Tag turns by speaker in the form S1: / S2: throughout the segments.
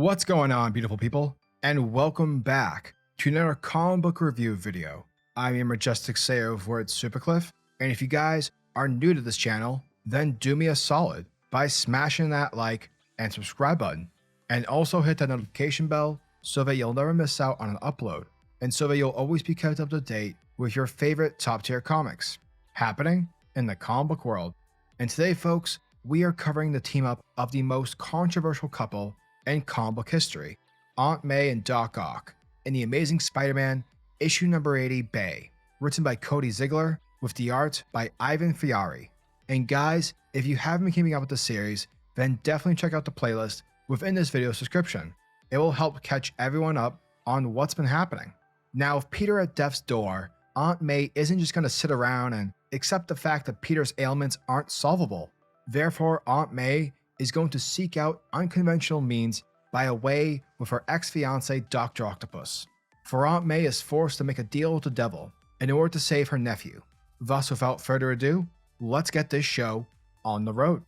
S1: What's going on, beautiful people? And welcome back to another comic book review video. I'm your majestic sayer over at SuperCliff, and if you guys are new to this channel, then do me a solid by smashing that like and subscribe button, and also hit that notification bell so that you'll never miss out on an upload, and so that you'll always be kept up to date with your favorite top tier comics happening in the comic book world. And today, folks, we are covering the team up of the most controversial couple in comic book history, Aunt May and Doc Ock, in the Amazing Spider-Man issue number 80 BEY, written by Cody Ziegler with the art by Ivan Fiari. And guys, if you haven't been keeping up with the series, then definitely check out the playlist within this video's description. It will help catch everyone up on what's been happening. Now, with Peter at death's door, Aunt May isn't just going to sit around and accept the fact that Peter's ailments aren't solvable. Therefore, Aunt May is going to seek out unconventional means by a way with her ex-fiancé Dr. Octopus. For Aunt May is forced to make a deal with the devil in order to save her nephew. Thus, without further ado, let's get this show on the road.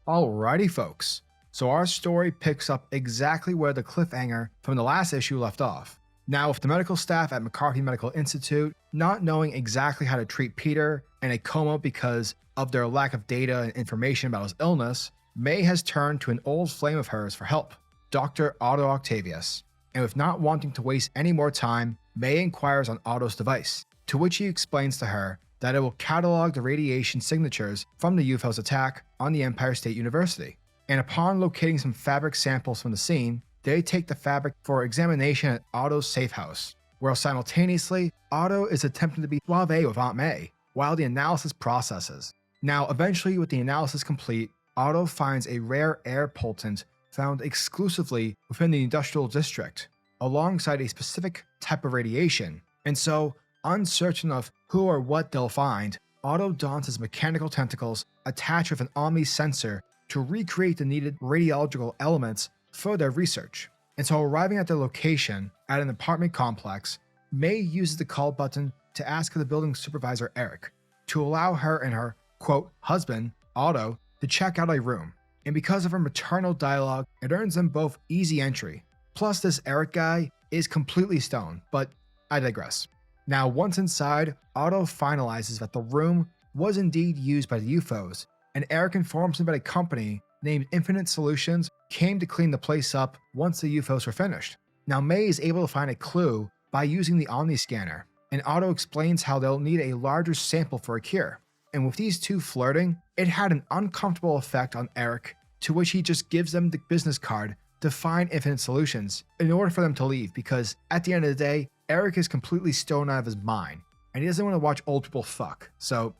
S1: Alrighty folks, so our story picks up exactly where the cliffhanger from the last issue left off. Now, with the medical staff at McCarthy Medical Institute not knowing exactly how to treat Peter in a coma because of their lack of data and information about his illness, May has turned to an old flame of hers for help, Dr. Otto Octavius. And with not wanting to waste any more time, May inquires on Otto's device, to which he explains to her that it will catalog the radiation signatures from the UFO's attack on the Empire State University. And upon locating some fabric samples from the scene, they take the fabric for examination at Otto's safe house, where simultaneously, Otto is attempting to be suave with Aunt May, while the analysis processes. Now, eventually, with the analysis complete, Otto finds a rare air pollutant found exclusively within the industrial district, alongside a specific type of radiation. And so, uncertain of who or what they'll find, Otto dons his mechanical tentacles attached with an Omni sensor to recreate the needed radiological elements for their research. And so, arriving at their location at an apartment complex, May uses the call button to ask the building supervisor Eric to allow her and her, quote, husband, Otto, to check out a room. And because of her maternal dialogue, it earns them both easy entry. Plus, this Eric guy is completely stoned, but I digress. Now, once inside, Otto finalizes that the room was indeed used by the UFOs, and Eric informs him that a company named Infinite Solutions came to clean the place up once the UFOs were finished. Now, May is able to find a clue by using the Omni scanner, and Otto explains how they'll need a larger sample for a cure. And with these two flirting, it had an uncomfortable effect on Eric, to which he just gives them the business card to find Infinite Solutions in order for them to leave, because at the end of the day, Eric is completely stoned out of his mind, and he doesn't want to watch old people fuck. So,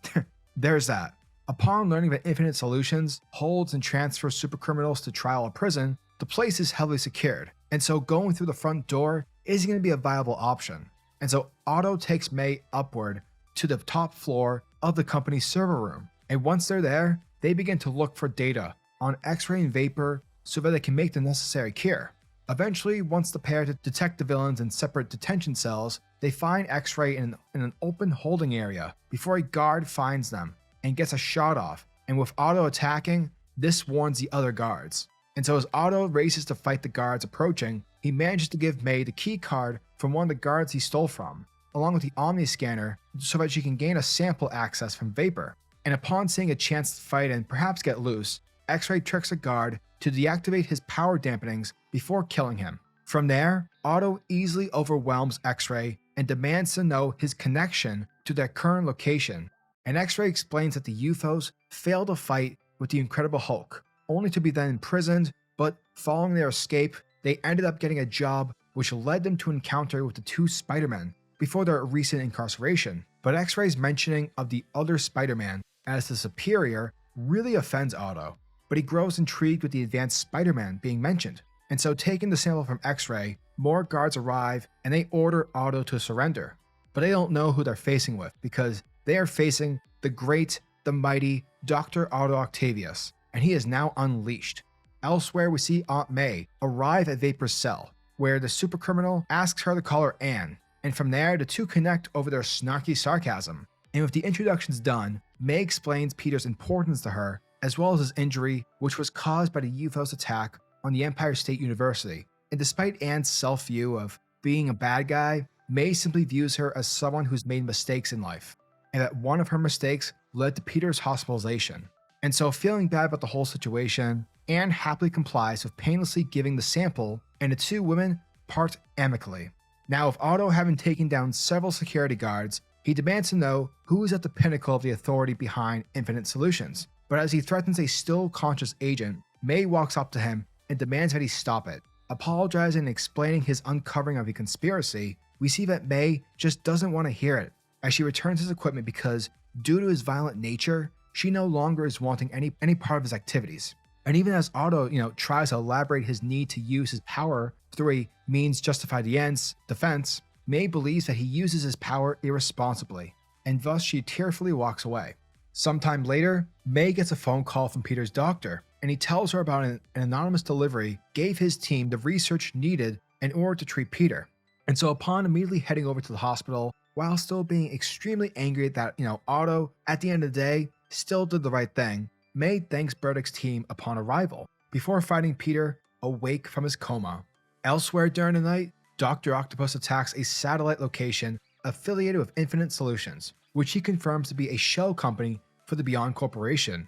S1: there's that. Upon learning that Infinite Solutions holds and transfers supercriminals to trial or prison, the place is heavily secured, and so going through the front door isn't going to be a viable option. And so Otto takes May upward to the top floor of the company's server room, and once they're there, they begin to look for data on X-ray and vapor so that they can make the necessary cure. Eventually, once the pair detect the villains in separate detention cells, they find X-ray in an open holding area before a guard finds them and gets a shot off, and with Otto attacking, this warns the other guards. And so as Otto races to fight the guards approaching, he manages to give May the key card from one of the guards he stole from, along with the Omni scanner so that she can gain a sample access from vapor. And upon seeing a chance to fight and perhaps get loose, X-ray tricks a guard to deactivate his power dampenings before killing him. From there, Otto easily overwhelms X-ray and demands to know his connection to their current location. And X-ray explains that the UFOs failed to fight with the Incredible Hulk, only to be then imprisoned, but following their escape, they ended up getting a job which led them to encounter with the two Spider-Men before their recent incarceration. But X-ray's mentioning of the other Spider-Man as the superior really offends Otto, but he grows intrigued with the advanced Spider-Man being mentioned. And so, taking the sample from X-ray, more guards arrive and they order Otto to surrender. But they don't know who they're facing with, because they are facing the great, the mighty Dr. Otto Octavius, and he is now unleashed. Elsewhere, we see Aunt May arrive at Vapor's cell, where the supercriminal asks her to call her Anne, and from there, the two connect over their snarky sarcasm. And with the introductions done, May explains Peter's importance to her, as well as his injury, which was caused by the UFO's attack on the Empire State University, and despite Anne's self-view of being a bad guy, May simply views her as someone who's made mistakes in life, and that one of her mistakes led to Peter's hospitalization. And so, feeling bad about the whole situation, Anne happily complies with painlessly giving the sample, and the two women part amicably. Now, with Otto having taken down several security guards, he demands to know who is at the pinnacle of the authority behind Infinite Solutions. But as he threatens a still conscious agent, May walks up to him and demands that he stop it. Apologizing and explaining his uncovering of the conspiracy, we see that May just doesn't want to hear it, as she returns his equipment because, due to his violent nature, she no longer is wanting any part of his activities. And even as Otto, tries to elaborate his need to use his power through a means justify the ends defense, May believes that he uses his power irresponsibly, and thus she tearfully walks away. Sometime later, May gets a phone call from Peter's doctor, and he tells her about an anonymous delivery gave his team the research needed in order to treat Peter. And so upon immediately heading over to the hospital, while still being extremely angry that, Otto, at the end of the day, still did the right thing, May thanks Burdick's team upon arrival, before finding Peter awake from his coma. Elsewhere during the night, Dr. Octopus attacks a satellite location affiliated with Infinite Solutions, which he confirms to be a shell company for the Beyond Corporation.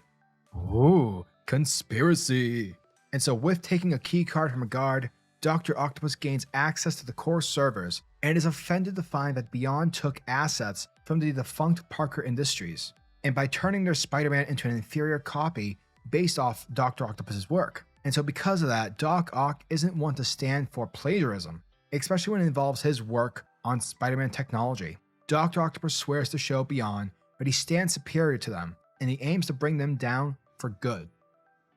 S1: Ooh, conspiracy! And so with taking a key card from a guard, Dr. Octopus gains access to the core servers and is offended to find that Beyond took assets from the defunct Parker Industries, and by turning their Spider-Man into an inferior copy based off Dr. Octopus's work. And so because of that, Doc Ock isn't one to stand for plagiarism, especially when it involves his work on Spider-Man technology. Dr. Octopus swears to show Beyond, but he stands superior to them, and he aims to bring them down for good.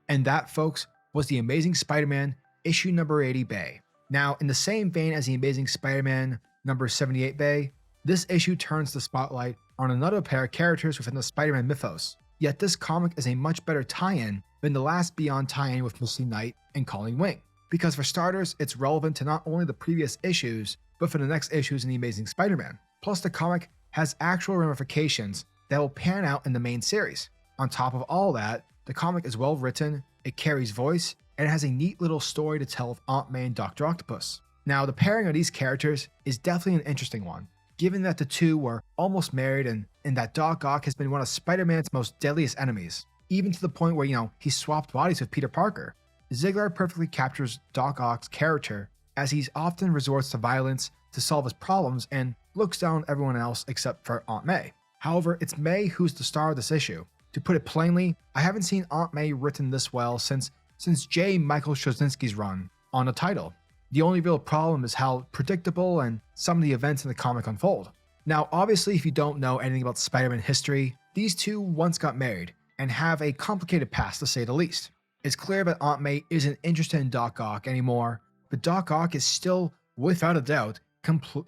S1: And that, folks, was The Amazing Spider-Man issue number 80 BEY. Now, in the same vein as The Amazing Spider-Man number 78 BEY, this issue turns the spotlight on another pair of characters within the Spider-Man mythos. Yet this comic is a much better tie-in than the last Beyond tie-in with Misty Knight and Colleen Wing. Because for starters, it's relevant to not only the previous issues, but for the next issues in The Amazing Spider-Man. Plus, the comic has actual ramifications that will pan out in the main series. On top of all that, the comic is well written, it carries voice, and it has a neat little story to tell of Aunt May and Dr. Octopus. Now, the pairing of these characters is definitely an interesting one, given that the two were almost married and that Doc Ock has been one of Spider-Man's most deadliest enemies, even to the point where, he swapped bodies with Peter Parker. Ziegler perfectly captures Doc Ock's character, as he often resorts to violence to solve his problems and looks down on everyone else except for Aunt May. However, it's May who's the star of this issue. To put it plainly, I haven't seen Aunt May written this well since J. Michael Straczynski's run on the title. The only real problem is how predictable and some of the events in the comic unfold. Now, obviously, if you don't know anything about Spider-Man history, these two once got married and have a complicated past to say the least. It's clear that Aunt May isn't interested in Doc Ock anymore, but Doc Ock is still, without a doubt,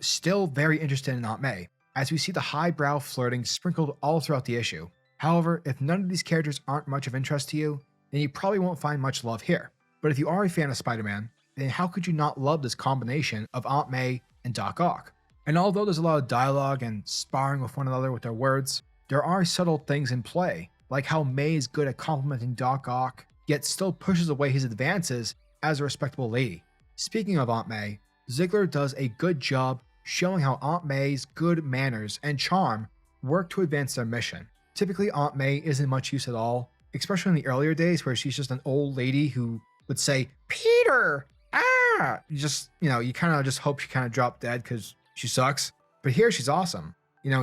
S1: still very interested in Aunt May, as we see the highbrow flirting sprinkled all throughout the issue. However, if none of these characters aren't much of interest to you, then you probably won't find much love here. But if you are a fan of Spider-Man, then how could you not love this combination of Aunt May and Doc Ock? And although there's a lot of dialogue and sparring with one another with their words, there are subtle things in play, like how May is good at complimenting Doc Ock, yet still pushes away his advances as a respectable lady. Speaking of Aunt May, Ziegler does a good job showing how Aunt May's good manners and charm work to advance their mission. Typically, Aunt May isn't much use at all, especially in the earlier days where she's just an old lady who would say, "Peter, ah!" You kind of just hope she kind of dropped dead because she sucks. But here she's awesome.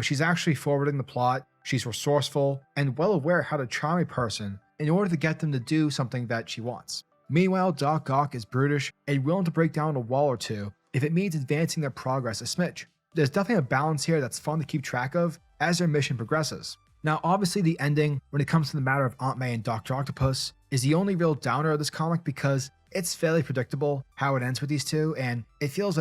S1: She's actually forwarding the plot, she's resourceful, and well aware how to charm a person in order to get them to do something that she wants. Meanwhile, Doc Ock is brutish and willing to break down a wall or two if it means advancing their progress a smidge. There's definitely a balance here that's fun to keep track of as their mission progresses. Now, obviously, the ending, when it comes to the matter of Aunt May and Dr. Octopus, is the only real downer of this comic because it's fairly predictable how it ends with these two, and it feels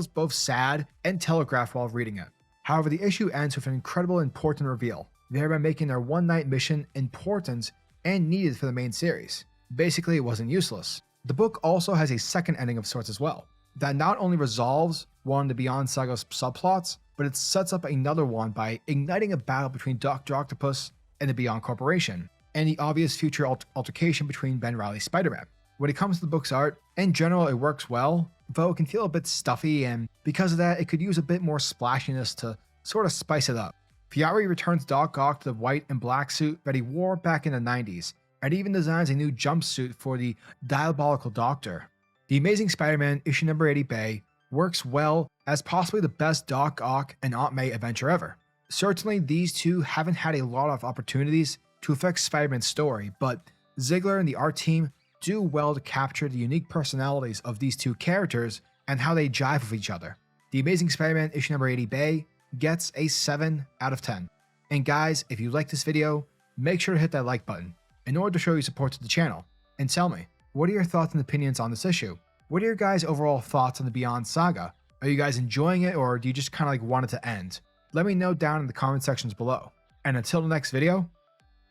S1: both sad and telegraphed while reading it. However, the issue ends with an incredible important reveal, thereby making their one-night mission important and needed for the main series. Basically, it wasn't useless. The book also has a second ending of sorts as well, that not only resolves one of the Beyond Saga's subplots, but it sets up another one by igniting a battle between Dr. Octopus and the Beyond Corporation, and the obvious future altercation between Ben Reilly's Spider-Man, When it comes to the book's art, in general it works well, though it can feel a bit stuffy, and because of that it could use a bit more splashiness to sort of spice it up. Fiore returns Doc Ock to the white and black suit that he wore back in the 90s, and even designs a new jumpsuit for the diabolical Doctor. The Amazing Spider-Man issue number 80 BEY works well as possibly the best Doc Ock and Aunt May adventure ever. Certainly these two haven't had a lot of opportunities to affect Spider-Man's story, but Ziegler and the art team do well to capture the unique personalities of these two characters and how they jive with each other. The Amazing Spider-Man issue number 80 BEY gets a 7 out of 10. And guys, if you like this video, make sure to hit that like button in order to show your support to the channel. And tell me, what are your thoughts and opinions on this issue? What are your guys' overall thoughts on the Beyond saga? Are you guys enjoying it, or do you just kind of like want it to end? Let me know down in the comment sections below. And until the next video,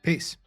S1: peace.